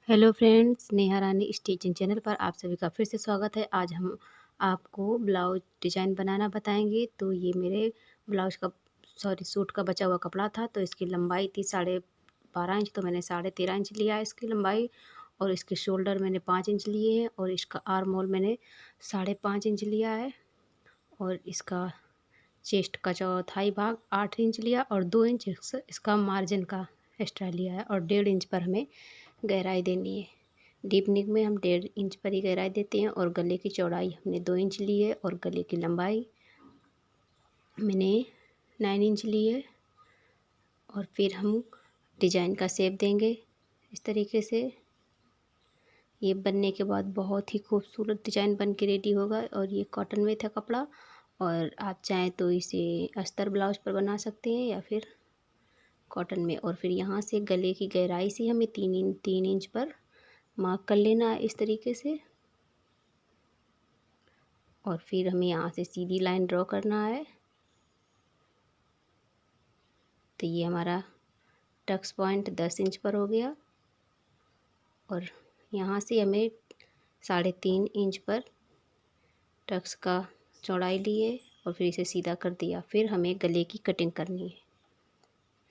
Hello friends, Neha रानी stitching channel पर आप सभी का फिर से स्वागत है। आज हम आपको ब्लाउज डिज़ाइन बनाना बताएंगे। तो ये मेरे ब्लाउज का सूट का बचा हुआ कपड़ा था। तो इसकी लंबाई थी 12.5 इंच, तो मैंने 13.5 इंच लिया है इसकी लंबाई। और इसके शोल्डर मैंने 5 इंच लिए हैं और इसका आर्म होल मैंने 5.5 इंच लिया है। और इसका चेस्ट का चौथाई भाग 8 इंच लिया और 2 इंच इसका मार्जिन का एक्स्ट्रा लिया है। और 1.5 इंच पर हमें गहराई देनी है। डीप नेक में हम 1.5 इंच पर ही गहराई देते हैं। और गले की चौड़ाई हमने 2 इंच ली है और गले की लंबाई मैंने 9 इंच ली है। और फिर हम डिजाइन का शेप देंगे इस तरीके से। ये बनने के बाद बहुत ही खूबसूरत डिजाइन बन के रेडी होगा। और ये कॉटन में था कपड़ा, और आप चाहें तो इसे अस्तर ब्लाउज पर बना सकते हैं या फिर कॉटन में। और फिर यहाँ से गले की गहराई से हमें 3 इंच पर मार्क कर लेना है इस तरीके से। और फिर हमें यहाँ से सीधी लाइन ड्रॉ करना है। तो ये हमारा टक्स पॉइंट 10 इंच पर हो गया। और यहाँ से हमें 3.5 इंच पर टक्स का चौड़ाई लिए और फिर इसे सीधा कर दिया। फिर हमें गले की कटिंग करनी है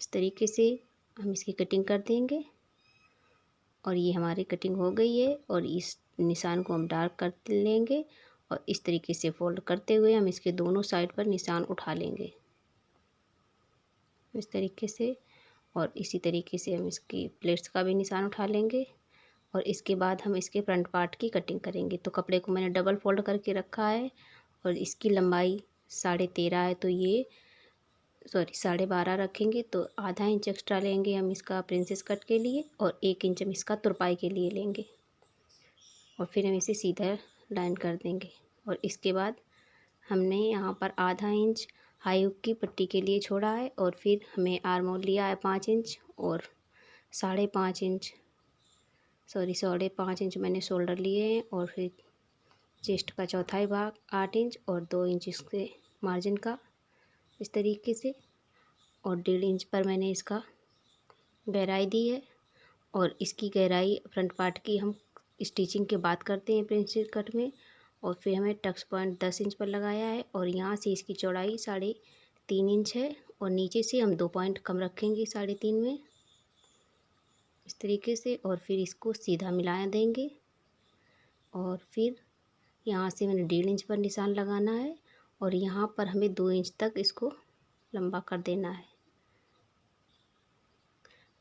इस तरीके से। हम इसकी कटिंग कर देंगे। और ये हमारी कटिंग हो गई है। और इस निशान को हम डार्क कर लेंगे और इस तरीके से फोल्ड करते हुए हम इसके दोनों साइड पर निशान उठा लेंगे इस तरीके से। और इसी तरीके से हम इसकी प्लेट्स का भी निशान उठा लेंगे। और इसके बाद हम इसके फ्रंट पार्ट की कटिंग करेंगे। तो कपड़े को मैंने डबल फोल्ड करके रखा है और इसकी लंबाई 13.5 है। तो ये 12.5 रखेंगे। तो आधा इंच एक्स्ट्रा लेंगे हम इसका प्रिंसेस कट के लिए और 1 इंच हम इसका तुरपाई के लिए लेंगे। और फिर हम इसे सीधा लाइन कर देंगे। और इसके बाद हमने यहाँ पर आधा इंच हाई हुक की पट्टी के लिए छोड़ा है। और फिर हमें आर्म होल लिया है 5 इंच और 5.5 इंच 5.5 इंच मैंने शोल्डर लिए हैं। और फिर चेस्ट का चौथाई भाग 8 इंच और 2 इंच इसके मार्जिन का इस तरीके से। और 1.5 इंच पर मैंने इसका गहराई दी है। और इसकी गहराई फ्रंट पार्ट की हम स्टिचिंग के बाद करते हैं प्रिंसेस कट में। और फिर हमें टक्स पॉइंट 10 इंच पर लगाया है। और यहाँ से इसकी चौड़ाई 3.5 इंच है। और नीचे से हम 2 पॉइंट कम रखेंगे 3.5 में इस तरीके से। और फिर इसको सीधा मिला देंगे। और फिर यहाँ से मैंने 1.5 इंच पर निशान लगाना है। और यहाँ पर हमें 2 इंच तक इसको लंबा कर देना है।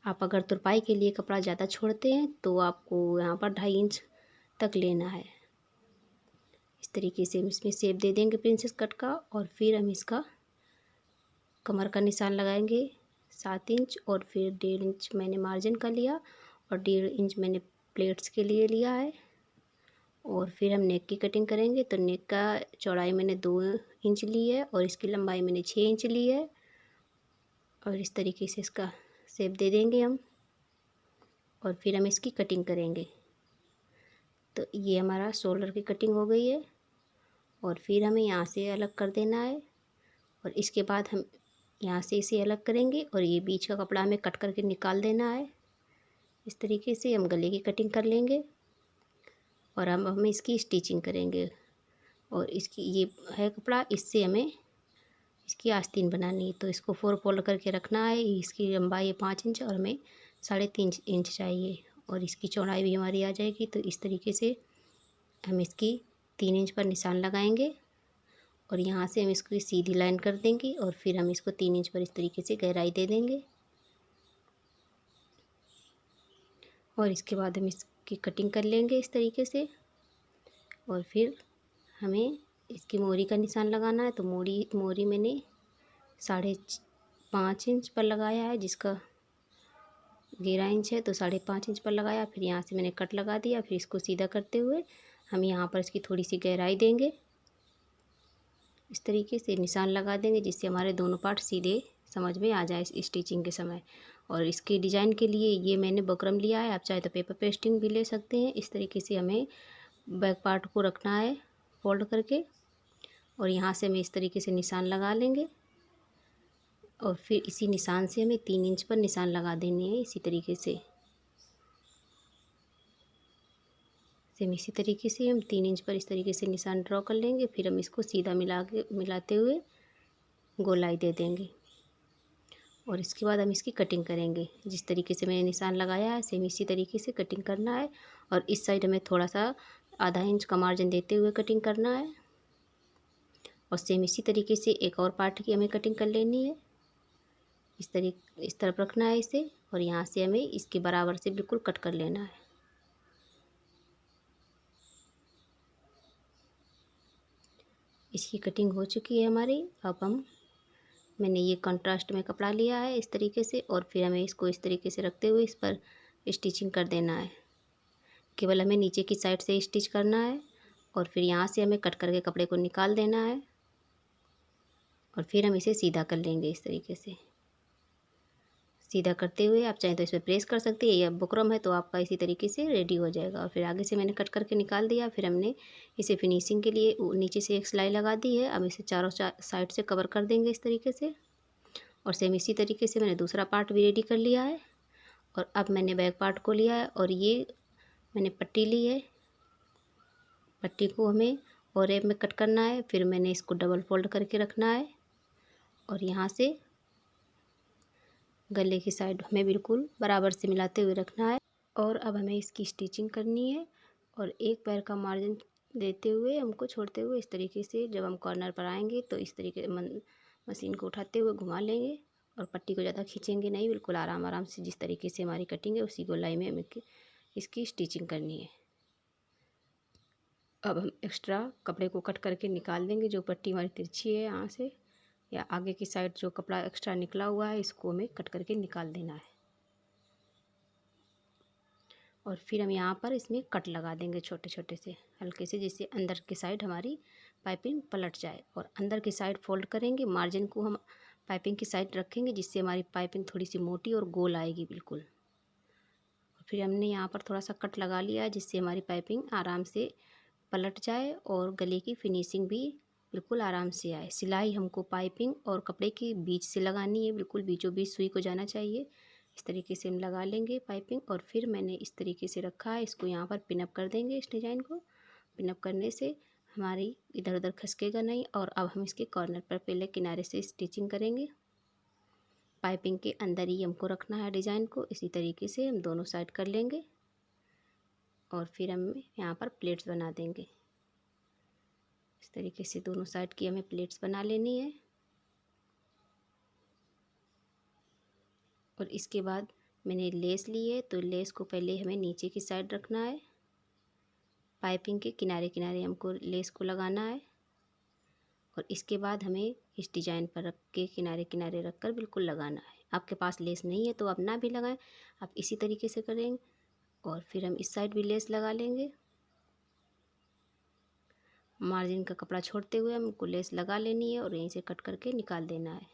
आप अगर तुरपाई के लिए कपड़ा ज़्यादा छोड़ते हैं तो आपको यहाँ पर 2.5 इंच तक लेना है इस तरीके से। हम इसमें शेप दे देंगे प्रिंसेस कट का। और फिर हम इसका कमर का निशान लगाएंगे 7 इंच। और फिर 1.5 इंच मैंने मार्जिन का लिया और 1.5 इंच मैंने प्लेट्स के लिए लिया है। और फिर हम नेक की कटिंग करेंगे। तो नेक का चौड़ाई मैंने 2 इंच ली है और इसकी लंबाई मैंने 6 इंच ली है। और इस तरीके से इसका शेप दे देंगे हम। और फिर हम इसकी कटिंग करेंगे। तो ये हमारा शोल्डर की कटिंग हो गई है। और फिर हमें यहाँ से अलग कर देना है। और इसके बाद हम यहाँ से इसे अलग करेंगे और ये बीच का कपड़ा हमें कट करके निकाल देना है इस तरीके से। हम गले की कटिंग कर लेंगे और हम इसकी स्टिचिंग करेंगे। और इसकी ये है कपड़ा, इससे हमें इसकी आस्तीन बनानी है। तो इसको 4 फोल्ड करके रखना है। इसकी लंबाई है 5 इंच और हमें 3.5 इंच चाहिए। और इसकी चौड़ाई भी हमारी आ जाएगी। तो इस तरीके से हम इसकी 3 इंच पर निशान लगाएंगे। और यहाँ से हम इसको सीधी लाइन कर देंगे। और फिर हम इसको 3 इंच पर इस तरीके से गहराई दे देंगे। और इसके बाद हम इसकी कटिंग कर लेंगे इस तरीके से। और फिर हमें इसकी मोरी का निशान लगाना है। तो मोरी मैंने 5.5 इंच पर लगाया है, जिसका 11 इंच है। तो 5.5 इंच पर लगाया। फिर यहाँ से मैंने कट लगा दिया। फिर इसको सीधा करते हुए हम यहाँ पर इसकी थोड़ी सी गहराई देंगे इस तरीके से निशान लगा देंगे, जिससे हमारे दोनों पार्ट सीधे समझ में आ जाए स्टिचिंग के समय। और इसके डिज़ाइन के लिए ये मैंने बकरम लिया है। आप चाहे तो पेपर पेस्टिंग भी ले सकते हैं। इस तरीके से हमें बैक पार्ट को रखना है फोल्ड करके। और यहाँ से हमें इस तरीके से निशान लगा लेंगे। और फिर इसी निशान से हमें 3 इंच पर निशान लगा देने हैं इसी तरीके से। सेम इसी तरीके से हम 3 इंच पर इस तरीके से निशान ड्रॉ कर लेंगे। फिर हम इसको सीधा मिलाते हुए गोलाई दे देंगे और इसके बाद हम इसकी कटिंग करेंगे। जिस तरीके से मैंने निशान लगाया है सेम इसी तरीके से कटिंग करना है और इस साइड हमें थोड़ा सा आधा इंच का मार्जिन देते हुए कटिंग करना है और सेम इसी तरीके से एक और पार्ट की हमें कटिंग कर लेनी है। इस तरफ रखना है इसे और यहाँ से हमें इसके बराबर से बिल्कुल कट कर लेना है। इसकी कटिंग हो चुकी है हमारी। अब मैंने ये कंट्रास्ट में कपड़ा लिया है इस तरीके से और फिर हमें इसको इस तरीके से रखते हुए इस पर स्टिचिंग कर देना है। केवल हमें नीचे की साइड से स्टिच करना है और फिर यहाँ से हमें कट करके कपड़े को निकाल देना है और फिर हम इसे सीधा कर लेंगे। इस तरीके से सीधा करते हुए आप चाहें तो इस पर प्रेस कर सकते हैं या बुकरम है तो आपका इसी तरीके से रेडी हो जाएगा। और फिर आगे से मैंने कट करके निकाल दिया। फिर हमने इसे फिनिशिंग के लिए नीचे से एक सिलाई लगा दी है। अब इसे चारों साइड से कवर कर देंगे इस तरीके से और सेम इसी तरीके से मैंने दूसरा पार्ट भी रेडी कर लिया है। और अब मैंने बैक पार्ट को लिया है और ये मैंने पट्टी ली है। पट्टी को हमें और एक में कट करना है। फिर मैंने इसको डबल फोल्ड करके रखना है और यहाँ से गले की साइड हमें बिल्कुल बराबर से मिलाते हुए रखना है। और अब हमें इसकी स्टिचिंग करनी है और एक पैर का मार्जिन देते हुए हमको छोड़ते हुए इस तरीके से जब हम कॉर्नर पर आएंगे तो इस तरीके मशीन को उठाते हुए घुमा लेंगे और पट्टी को ज़्यादा खींचेंगे नहीं, बिल्कुल आराम आराम से जिस तरीके से हमारी कटिंग है उसी गोलाई में हमें इसकी स्टिचिंग करनी है। अब हम एक्स्ट्रा कपड़े को कट करके निकाल देंगे। जो पट्टी हमारी तिरछी है यहाँ से या आगे की साइड जो कपड़ा एक्स्ट्रा निकला हुआ है इसको हमें कट करके निकाल देना है और फिर हम यहाँ पर इसमें कट लगा देंगे छोटे छोटे से हल्के से, जिससे अंदर की साइड हमारी पाइपिंग पलट जाए और अंदर की साइड फोल्ड करेंगे। मार्जिन को हम पाइपिंग की साइड रखेंगे जिससे हमारी पाइपिंग थोड़ी सी मोटी और गोल आएगी बिल्कुल। और फिर हमने यहाँ पर थोड़ा सा कट लगा लिया है जिससे हमारी पाइपिंग आराम से पलट जाए और गले की फिनिशिंग भी बिल्कुल आराम से आए। सिलाई हमको पाइपिंग और कपड़े के बीच से लगानी है, बिल्कुल बीचों बीच सुई को जाना चाहिए। इस तरीके से हम लगा लेंगे पाइपिंग और फिर मैंने इस तरीके से रखा है। इसको यहाँ पर पिनअप कर देंगे। इस डिज़ाइन को पिनअप करने से हमारी इधर उधर खसकेगा नहीं। और अब हम इसके कॉर्नर पर पहले किनारे से स्टिचिंग करेंगे। पाइपिंग के अंदर ही हमको रखना है डिज़ाइन को। इसी तरीके से हम दोनों साइड कर लेंगे और फिर हम यहाँ पर प्लेट्स बना देंगे। इस तरीके से दोनों साइड की हमें प्लेट्स बना लेनी है। और इसके बाद मैंने लेस ली है तो लेस को पहले हमें नीचे की साइड रखना है। पाइपिंग के किनारे किनारे हमको लेस को लगाना है और इसके बाद हमें इस डिज़ाइन पर रख के किनारे किनारे रख कर बिल्कुल लगाना है। आपके पास लेस नहीं है तो आप ना भी लगाएं, आप इसी तरीके से करेंगे। और फिर हम इस साइड भी लेस लगा लेंगे। मार्जिन का कपड़ा छोड़ते हुए हमको लेस लगा लेनी है और यहीं से कट करके निकाल देना है।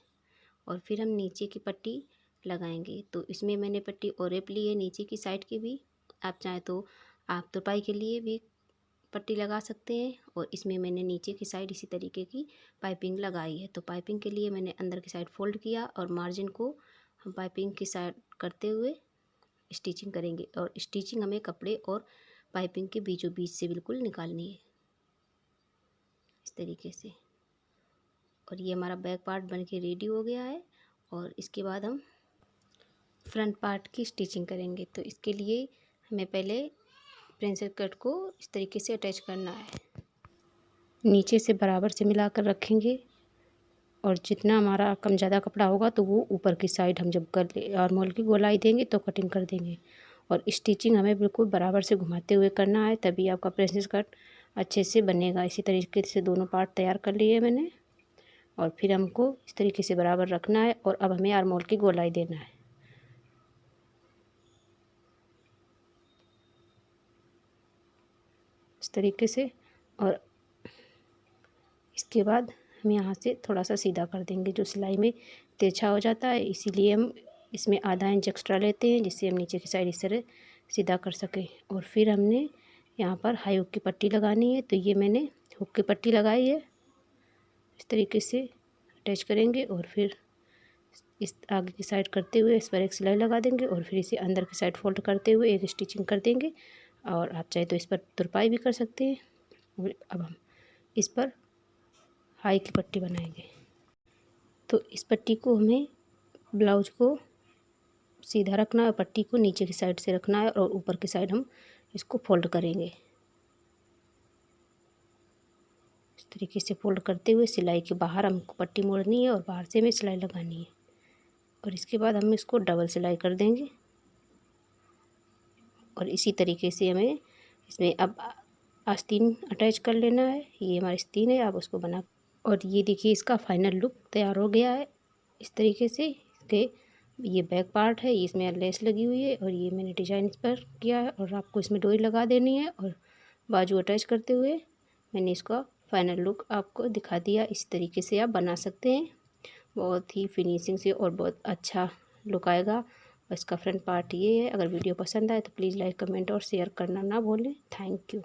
और फिर हम नीचे की पट्टी लगाएंगे। तो इसमें मैंने पट्टी ओरेप ली है नीचे की साइड की भी। आप चाहें तो आप तुरपाई के लिए भी पट्टी लगा सकते हैं। और इसमें मैंने नीचे की साइड इसी तरीके की पाइपिंग लगाई है। तो पाइपिंग के लिए मैंने अंदर की साइड फोल्ड किया और मार्जिन को हम पाइपिंग की साइड करते हुए स्टिचिंग करेंगे। और स्टिचिंग हमें कपड़े और पाइपिंग के बीचों बीच से बिल्कुल निकालनी है इस तरीके से। और ये हमारा बैक पार्ट बन के रेडी हो गया है। और इसके बाद हम फ्रंट पार्ट की स्टिचिंग करेंगे। तो इसके लिए हमें पहले प्रिंसेस कट को इस तरीके से अटैच करना है। नीचे से बराबर से मिलाकर रखेंगे और जितना हमारा कम ज़्यादा कपड़ा होगा तो वो ऊपर की साइड हम जब कर आर्महोल की गोलाई देंगे तो कटिंग कर देंगे। और स्टिचिंग हमें बिल्कुल बराबर से घुमाते हुए करना है, तभी आपका प्रिंसेस कट अच्छे से बनेगा। इसी तरीके से दोनों पार्ट तैयार कर लिए मैंने और फिर हमको इस तरीके से बराबर रखना है। और अब हमें आर्महोल की गोलाई देना है इस तरीके से। और इसके बाद हम यहाँ से थोड़ा सा सीधा कर देंगे, जो सिलाई में तिरछा हो जाता है, इसीलिए हम इसमें आधा इंच एक्स्ट्रा लेते हैं जिससे हम नीचे की साइड इस तरह सीधा कर सकें। और फिर हमने यहाँ पर हाई हुक की पट्टी लगानी है। तो ये मैंने हुक की पट्टी लगाई है, इस तरीके से अटैच करेंगे और फिर इस आगे की साइड करते हुए इस पर एक सिलाई लगा देंगे और फिर इसे अंदर की साइड फोल्ड करते हुए एक स्टिचिंग कर देंगे। और आप चाहे तो इस पर तुरपाई भी कर सकते हैं। और अब हम इस पर हाई की पट्टी बनाएंगे। तो इस पट्टी को हमें ब्लाउज को सीधा रखना है, पट्टी को नीचे की साइड से रखना है और ऊपर की साइड हम इसको फोल्ड करेंगे। इस तरीके से फोल्ड करते हुए सिलाई के बाहर हमको पट्टी मोड़नी है और बाहर से हमें सिलाई लगानी है। और इसके बाद हम इसको डबल सिलाई कर देंगे। और इसी तरीके से हमें इसमें अब आस्तीन अटैच कर लेना है। ये हमारी आस्तीन है, आप उसको बना। और ये देखिए इसका फाइनल लुक तैयार हो गया है। इस तरीके से इसके ये बैक पार्ट है, इसमें लेस लगी हुई है और ये मैंने डिजाइन इस पर किया है। और आपको इसमें डोरी लगा देनी है और बाजू अटैच करते हुए मैंने इसका फाइनल लुक आपको दिखा दिया। इस तरीके से आप बना सकते हैं, बहुत ही फिनिशिंग से और बहुत अच्छा लुक आएगा। और इसका फ्रंट पार्ट ये है। अगर वीडियो पसंद आए तो प्लीज़ लाइक, कमेंट और शेयर करना ना भूलें। Thank you.